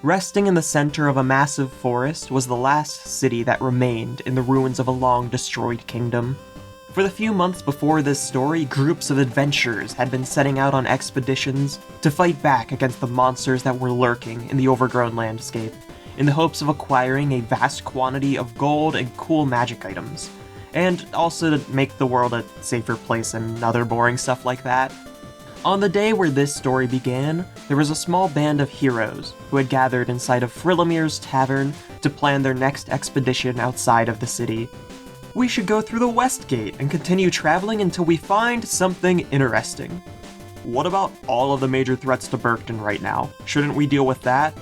Resting in the center of a massive forest was the last city that remained in the ruins of a long-destroyed kingdom. For the few months before this story, groups of adventurers had been setting out on expeditions to fight back against the monsters that were lurking in the overgrown landscape, in the hopes of acquiring a vast quantity of gold and cool magic items, and also to make the world a safer place and other boring stuff like that. On the day where this story began, there was a small band of heroes who had gathered inside of Frilomir's tavern to plan their next expedition outside of the city. We should go through the West Gate and continue traveling until we find something interesting. What about all of the major threats to Berkton right now? Shouldn't we deal with that?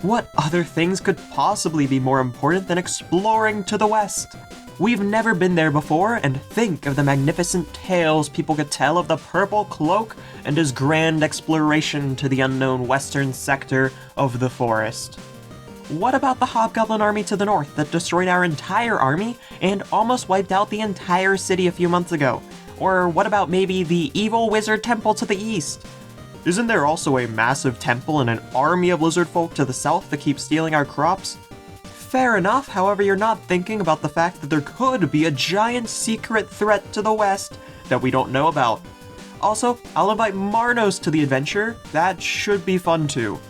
What other things could possibly be more important than exploring to the west? We've never been there before, and think of the magnificent tales people could tell of the Purple Cloak and his grand exploration to the unknown western sector of the forest. What about the Hobgoblin army to the north that destroyed our entire army and almost wiped out the entire city a few months ago? Or what about maybe the evil wizard temple to the east? Isn't there also a massive temple and an army of lizard folk to the south that keep stealing our crops? Fair enough, however, you're not thinking about the fact that there could be a giant secret threat to the west that we don't know about. Also, I'll invite Marnos to the adventure. That should be fun too.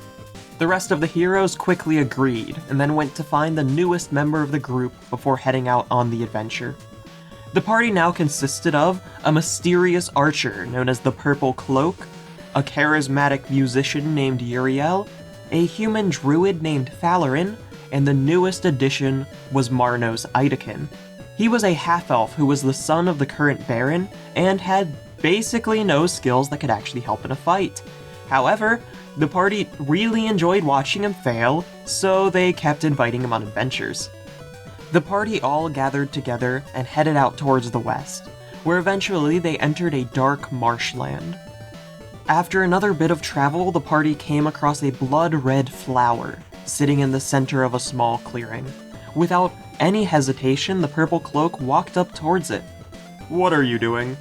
The rest of the heroes quickly agreed, and then went to find the newest member of the group before heading out on the adventure. The party now consisted of a mysterious archer known as the Purple Cloak, a charismatic musician named Uriel, a human druid named Falorin, and the newest addition was Marnos Idokin. He was a half-elf who was the son of the current Baron, and had basically no skills that could actually help in a fight. However, the party really enjoyed watching him fail, so they kept inviting him on adventures. The party all gathered together and headed out towards the west, where eventually they entered a dark marshland. After another bit of travel, the party came across a blood-red flower, sitting in the center of a small clearing. Without any hesitation, the Purple Cloak walked up towards it. "What are you doing?"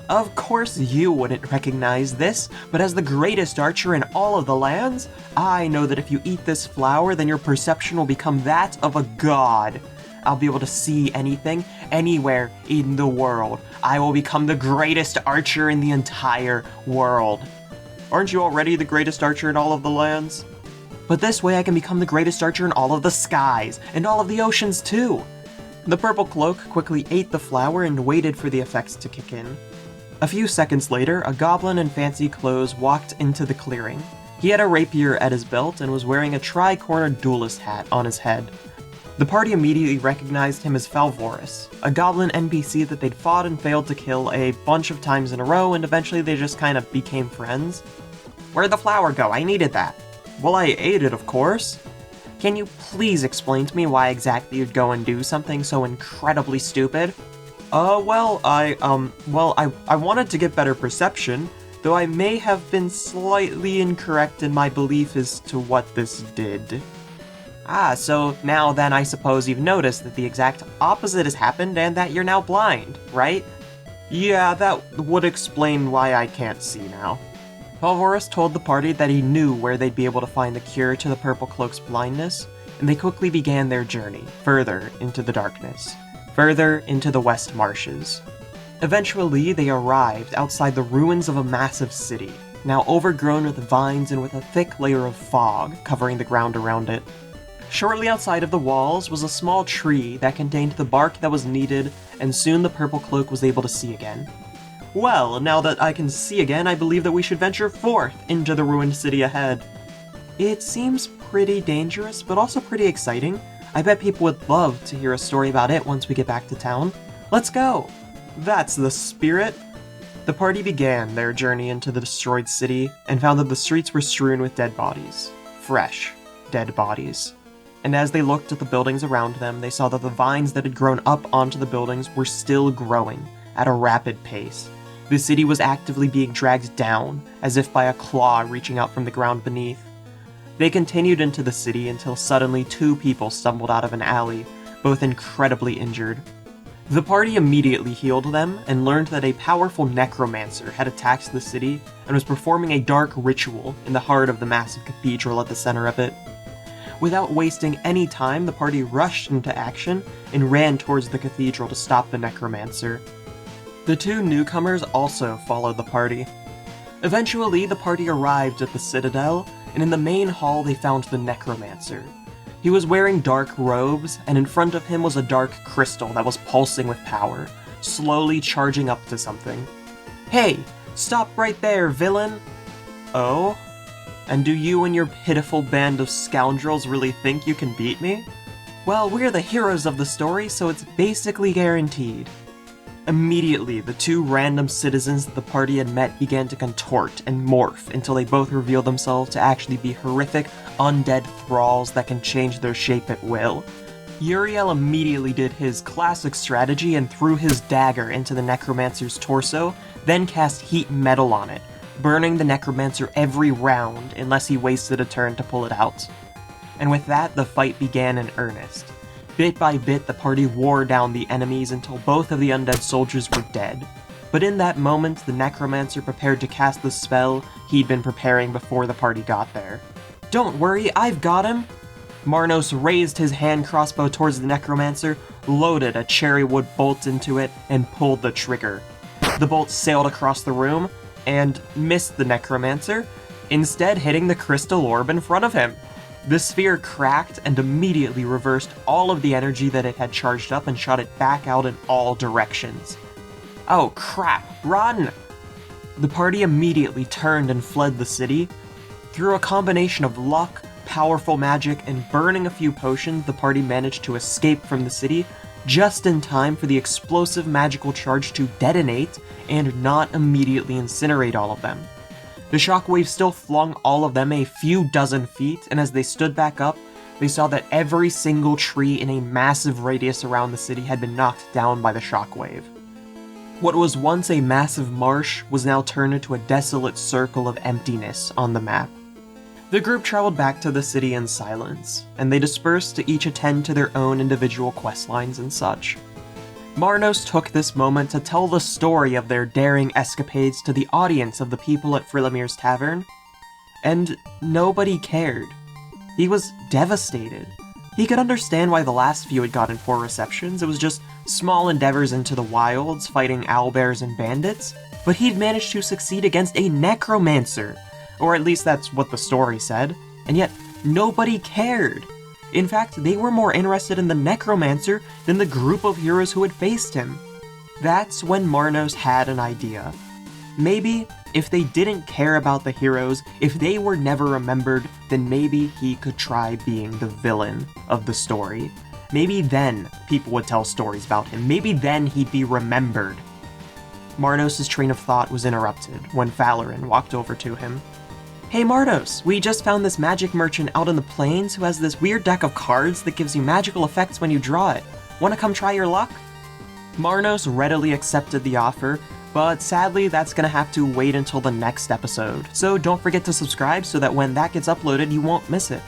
Of course you wouldn't recognize this, but as the greatest archer in all of the lands, I know that if you eat this flower, then your perception will become that of a god. I'll be able to see anything, anywhere in the world. I will become the greatest archer in the entire world. Aren't you already the greatest archer in all of the lands? But this way I can become the greatest archer in all of the skies, and all of the oceans too. The Purple Cloak quickly ate the flower and waited for the effects to kick in. A few seconds later, a goblin in fancy clothes walked into the clearing. He had a rapier at his belt and was wearing a tri-cornered duelist hat on his head. The party immediately recognized him as Falvoris, a goblin NPC that they'd fought and failed to kill a bunch of times in a row, and eventually they just kind of became friends. "Where'd the flower go? I needed that." "Well, I ate it, of course." "Can you please explain to me why exactly you'd go and do something so incredibly stupid?" I wanted to get better perception, though I may have been slightly incorrect in my belief as to what this did." "Ah, so now then I suppose you've noticed that the exact opposite has happened and that you're now blind, right?" "Yeah, that would explain why I can't see now." Falvoris told the party that he knew where they'd be able to find the cure to the Purple Cloak's blindness, and they quickly began their journey further into the darkness, further into the West Marshes. Eventually, they arrived outside the ruins of a massive city, now overgrown with vines and with a thick layer of fog covering the ground around it. Shortly outside of the walls was a small tree that contained the bark that was needed, and soon the Purple Cloak was able to see again. "Well, now that I can see again, I believe that we should venture forth into the ruined city ahead." "It seems pretty dangerous, but also pretty exciting. I bet people would love to hear a story about it once we get back to town. Let's go!" "That's the spirit!" The party began their journey into the destroyed city and found that the streets were strewn with dead bodies. Fresh, dead bodies. And as they looked at the buildings around them, they saw that the vines that had grown up onto the buildings were still growing at a rapid pace. The city was actively being dragged down, as if by a claw reaching out from the ground beneath. They continued into the city until suddenly 2 people stumbled out of an alley, both incredibly injured. The party immediately healed them and learned that a powerful necromancer had attacked the city and was performing a dark ritual in the heart of the massive cathedral at the center of it. Without wasting any time, the party rushed into action and ran towards the cathedral to stop the necromancer. The two newcomers also followed the party. Eventually, the party arrived at the citadel, and in the main hall they found the necromancer. He was wearing dark robes, and in front of him was a dark crystal that was pulsing with power, slowly charging up to something. "Hey, stop right there, villain!" "Oh? And do you and your pitiful band of scoundrels really think you can beat me? Well, we're the heroes of the story, so it's basically guaranteed." Immediately, the two random citizens that the party had met began to contort and morph until they both revealed themselves to actually be horrific, undead thralls that can change their shape at will. Uriel immediately did his classic strategy and threw his dagger into the necromancer's torso, then cast heat metal on it, burning the necromancer every round unless he wasted a turn to pull it out. And with that, the fight began in earnest. Bit by bit, the party wore down the enemies until both of the undead soldiers were dead. But in that moment, the necromancer prepared to cast the spell he'd been preparing before the party got there. "Don't worry, I've got him!" Marnos raised his hand crossbow towards the necromancer, loaded a cherrywood bolt into it, and pulled the trigger. The bolt sailed across the room and missed the necromancer, instead hitting the crystal orb in front of him. The sphere cracked and immediately reversed all of the energy that it had charged up and shot it back out in all directions. "Oh crap, run!" The party immediately turned and fled the city. Through a combination of luck, powerful magic, and burning a few potions, the party managed to escape from the city just in time for the explosive magical charge to detonate and not immediately incinerate all of them. The shockwave still flung all of them a few dozen feet, and as they stood back up, they saw that every single tree in a massive radius around the city had been knocked down by the shockwave. What was once a massive marsh was now turned into a desolate circle of emptiness on the map. The group traveled back to the city in silence, and they dispersed to each attend to their own individual questlines and such. Marnos took this moment to tell the story of their daring escapades to the audience of the people at Frillamir's Tavern, and nobody cared. He was devastated. He could understand why the last few had gotten poor receptions. It was just small endeavors into the wilds, fighting owlbears and bandits, but he'd managed to succeed against a necromancer, or at least that's what the story said, and yet nobody cared. In fact, they were more interested in the necromancer than the group of heroes who had faced him. That's when Marnos had an idea. Maybe, if they didn't care about the heroes, if they were never remembered, then maybe he could try being the villain of the story. Maybe then people would tell stories about him. Maybe then he'd be remembered. Marnos' train of thought was interrupted when Falorin walked over to him. "Hey Marnos, we just found this magic merchant out in the plains who has this weird deck of cards that gives you magical effects when you draw it. Wanna come try your luck?" Marnos readily accepted the offer, but sadly that's gonna have to wait until the next episode. So don't forget to subscribe so that when that gets uploaded you won't miss it.